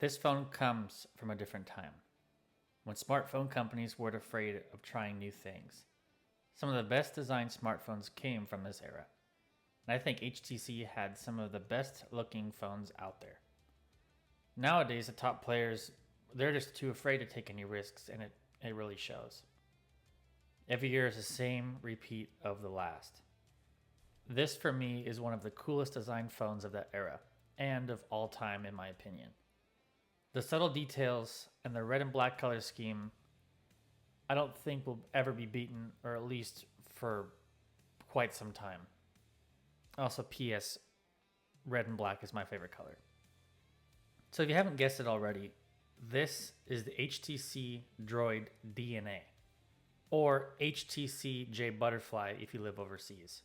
This phone comes from a different time, when smartphone companies weren't afraid of trying new things. Some of the best designed smartphones came from this era, and I think HTC had some of the best looking phones out there. Nowadays, the top players, they're just too afraid to take any risks, and it really shows. Every year is the same repeat of the last. This, for me, is one of the coolest designed phones of that era, and of all time, in my opinion. The subtle details and the red and black color scheme, I don't think will ever be beaten, or at least for quite some time. Also, P.S. Red and black is my favorite color. So if you haven't guessed it already, this is the HTC Droid DNA, or HTC J Butterfly if you live overseas.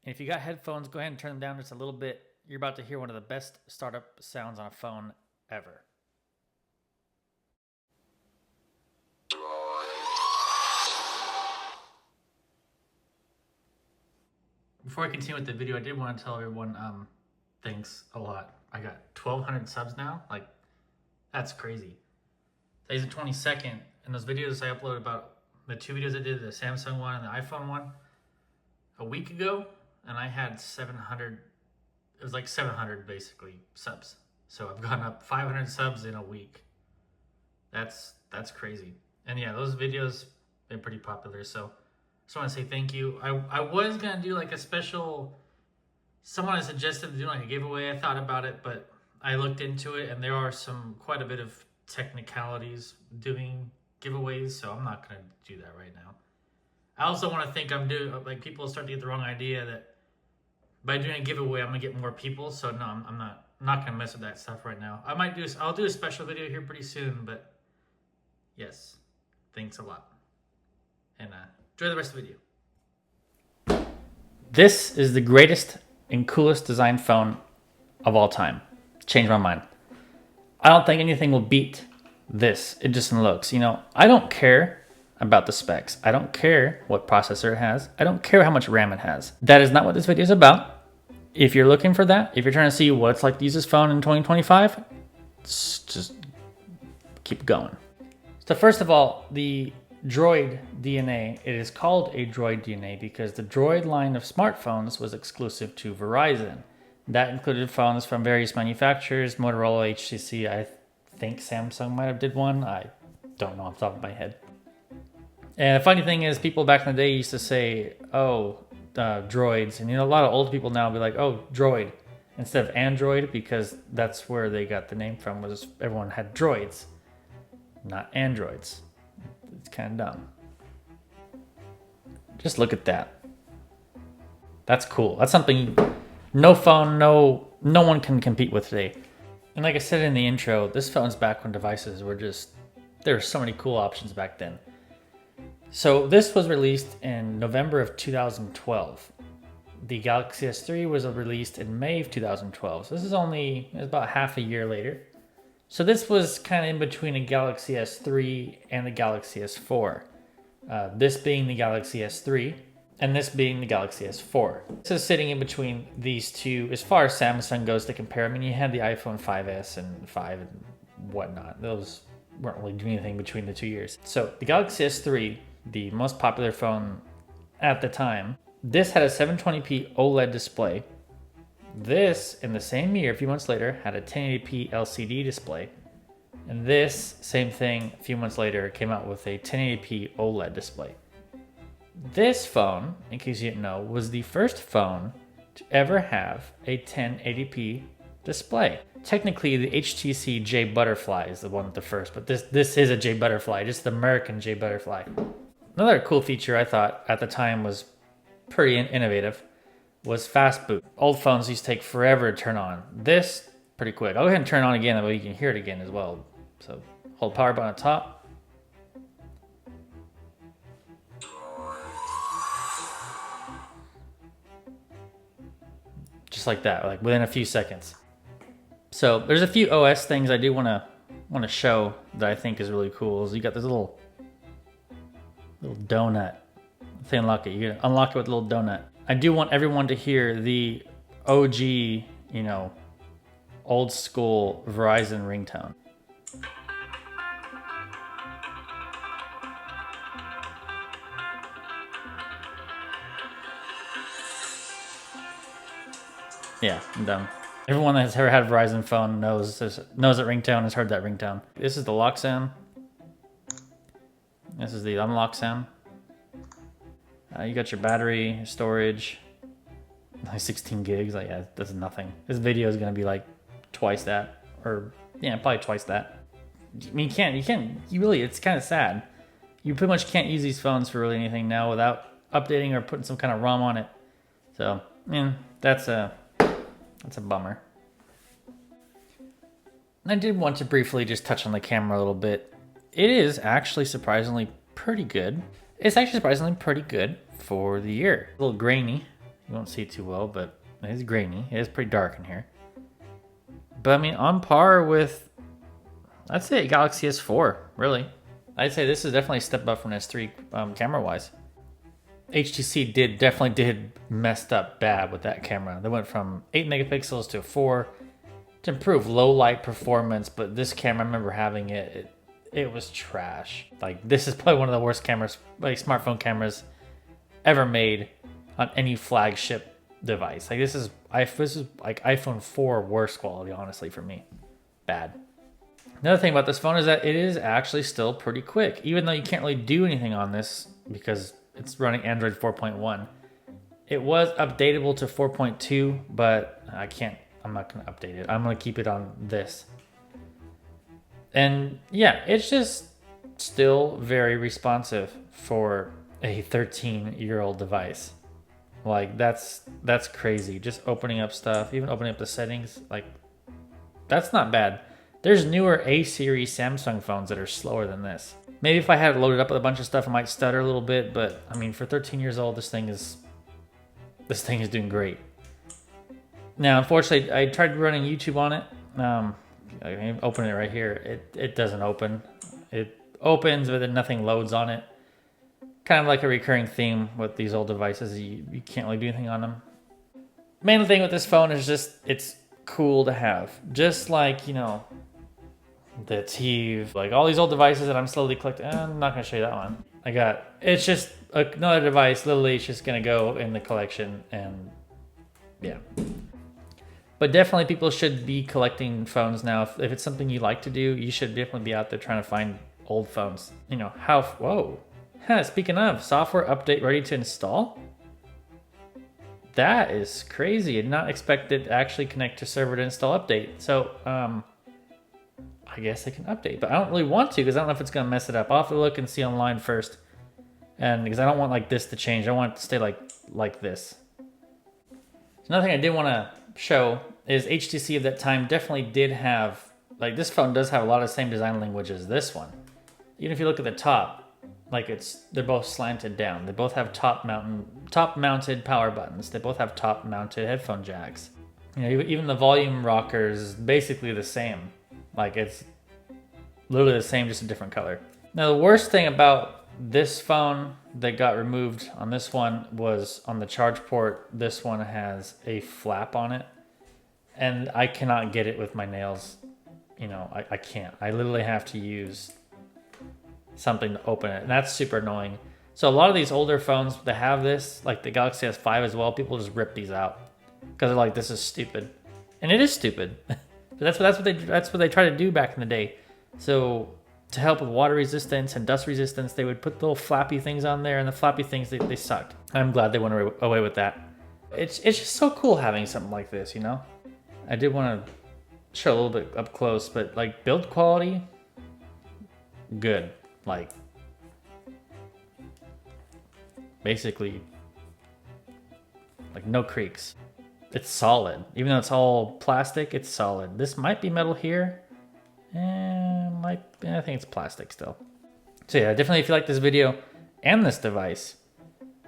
And if you got headphones, go ahead and turn them down just a little bit. You're about to hear one of the best startup sounds on a phone ever. Before I continue with the video, I did want to tell everyone thanks a lot. I got 1,200 subs now. Like, that's crazy. Today's the 22nd, and those videos I uploaded, about the 2 videos I did, the Samsung one and the iPhone one, a week ago, and I had 700, it was like 700 basically subs. So I've gone up 500 subs in a week. That's crazy. And yeah, those videos been pretty popular. So just want to say thank you. I was gonna do like a special, someone had suggested to do like a giveaway. I thought about it, but I looked into it, and there are quite a bit of technicalities doing giveaways, so I'm not gonna do that right now. I also want to think I'm doing, like, people start to get the wrong idea that by doing a giveaway I'm gonna get more people. So no, I'm not gonna mess with that stuff right now. I'll do a special video here pretty soon, but yes, thanks a lot, and enjoy the rest of the video. This is the greatest and coolest design phone of all time. Changed my mind. I don't think anything will beat this. It just looks, I don't care about the specs. I don't care what processor it has. I don't care how much RAM it has. That is not what this video is about. If you're looking for that, if you're trying to see what it's like to use this phone in 2025, just keep going. So first of all, the Droid DNA, it is called a Droid DNA because the Droid line of smartphones was exclusive to Verizon. That included phones from various manufacturers, Motorola, HTC, I think Samsung might have did one. I don't know off the top of my head. And the funny thing is, people back in the day used to say, droids. And a lot of old people now be like, oh, droid, instead of Android, because that's where they got the name from, was everyone had droids, not androids. It's kind of dumb. Just look at that. That's cool. That's something no phone, no one can compete with today. And like I said in the intro, this phone's back when devices were there were so many cool options back then. So this was released in November of 2012. The Galaxy S3 was released in May of 2012. So this is about half a year later. So this was kind of in between a Galaxy S3 and the Galaxy S4. This being the Galaxy S3 and this being the Galaxy S4. This is sitting in between these two as far as Samsung goes to compare. I mean, you had the iPhone 5S and 5 and whatnot. Those weren't really doing anything between the 2 years. So the Galaxy S3, the most popular phone at the time, this had a 720p OLED display. This, in the same year, a few months later, had a 1080p LCD display. And this, same thing, a few months later, came out with a 1080p OLED display. This phone, in case you didn't know, was the first phone to ever have a 1080p display. Technically, the HTC J Butterfly is the one with the first, but this is a J Butterfly, just the American J Butterfly. Another cool feature I thought at the time was pretty innovative was fast boot. Old phones used to take forever to turn on. This, pretty quick. I'll go ahead and turn it on again, that way you can hear it again as well. So hold power button on top. Just like that, like within a few seconds. So there's a few OS things I do want to show that I think is really cool. So you got this little donut. If you unlock it, you unlock it with a little donut. I do want everyone to hear the OG, old school Verizon ringtone. Yeah, I'm done. Everyone that has ever had a Verizon phone knows that ringtone, has heard that ringtone. This is the lock sound. This is the unlock sound. You got your battery, your storage, like 16 gigs. Like, yeah, that's nothing. This video is gonna be like twice that, or yeah, probably twice that. I mean, you really, it's kind of sad. You pretty much can't use these phones for really anything now without updating or putting some kind of ROM on it. So, I mean, that's a bummer. I did want to briefly just touch on the camera a little bit. It is actually surprisingly pretty good. It's actually surprisingly pretty good for the year. A little grainy. You won't see it too well, but it is grainy. It is pretty dark in here. But I mean, on par with, I'd say Galaxy S4, really. I'd say this is definitely a step up from S3 camera-wise. HTC definitely did messed up bad with that camera. They went from 8 megapixels to 4 to improve low light performance, but this camera, I remember having it was trash. Like, this is probably one of the worst cameras, like smartphone cameras ever made on any flagship device. Like, this is like iPhone 4 worst quality, honestly, for me. Bad. Another thing about this phone is that it is actually still pretty quick, even though you can't really do anything on this because it's running Android 4.1. It was updatable to 4.2, but I'm not gonna update it. I'm gonna keep it on this. And yeah, it's just still very responsive for a 13-year-old device. Like, that's crazy. Just opening up stuff, even opening up the settings, like, that's not bad. There's newer A-series Samsung phones that are slower than this. Maybe if I had it loaded up with a bunch of stuff, I might stutter a little bit, but I mean, for 13 years old, this thing is doing great. Now, unfortunately, I tried running YouTube on it. I can open it right here. It doesn't open. It opens, but then nothing loads on it. Kind of like a recurring theme with these old devices. You can't really do anything on them. Main thing with this phone is just it's cool to have. Just like, you know, the TiVo, like all these old devices that I'm slowly collecting. I'm not gonna show you that one. It's just another device. Literally, it's just gonna go in the collection, and yeah. But definitely people should be collecting phones now. If it's something you like to do, you should definitely be out there trying to find old phones. You know, whoa. Speaking of, software update ready to install? That is crazy. I did not expect it to actually connect to server to install update. So, I guess I can update, but I don't really want to because I don't know if it's going to mess it up. I'll have to look and see online first. And because I don't want like this to change. I want it to stay like this. Another thing I did want to show is HTC of that time definitely did have, like, this phone does have a lot of the same design language as this one. Even if you look at the top, like, they're both slanted down. They both have top mounted power buttons. They both have top mounted headphone jacks. You know, even the volume rocker is basically the same. Like, it's literally the same, just a different color. Now, the worst thing about this phone that got removed on this one was on the charge port. This one has a flap on it, and I cannot get it with my nails. You know, I can't. I literally have to use something to open it, and that's super annoying. So a lot of these older phones that have this, like the Galaxy S5 as well, people just rip these out because they're like, this is stupid, and it is stupid. But that's what they try to do back in the day. So to help with water resistance and dust resistance, they would put little flappy things on there, and the flappy things they sucked. I'm glad they went away with that. It's just so cool having something like this, you know. I did want to show a little bit up close, but like build quality, good. Like, basically, like no creaks. It's solid. Even though it's all plastic, it's solid. This might be metal here. I think it's plastic still. So yeah, definitely if you like this video and this device,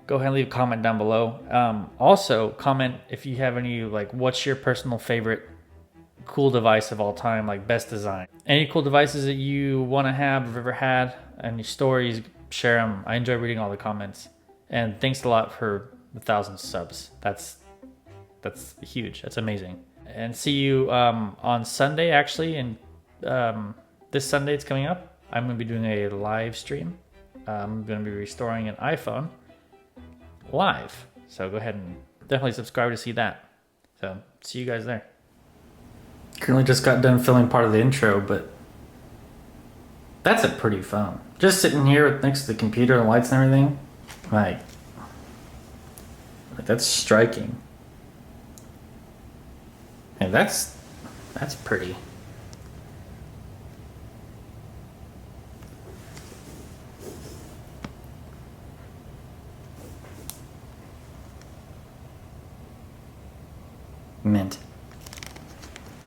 go ahead and leave a comment down below. Also, comment if you have any, like, what's your personal favorite cool device of all time, like best design. Any cool devices that you want to have or ever had, any stories, share them. I enjoy reading all the comments. And thanks a lot for 1,000 subs. That's huge. That's amazing. And see you on Sunday, actually. And this Sunday it's coming up. I'm going to be doing a live stream. I'm going to be restoring an iPhone live. So go ahead and definitely subscribe to see that. So see you guys there. Currently just got done filming part of the intro, but that's a pretty phone. Just sitting here next to the computer and lights and everything, like that's striking. And that's pretty. Mint.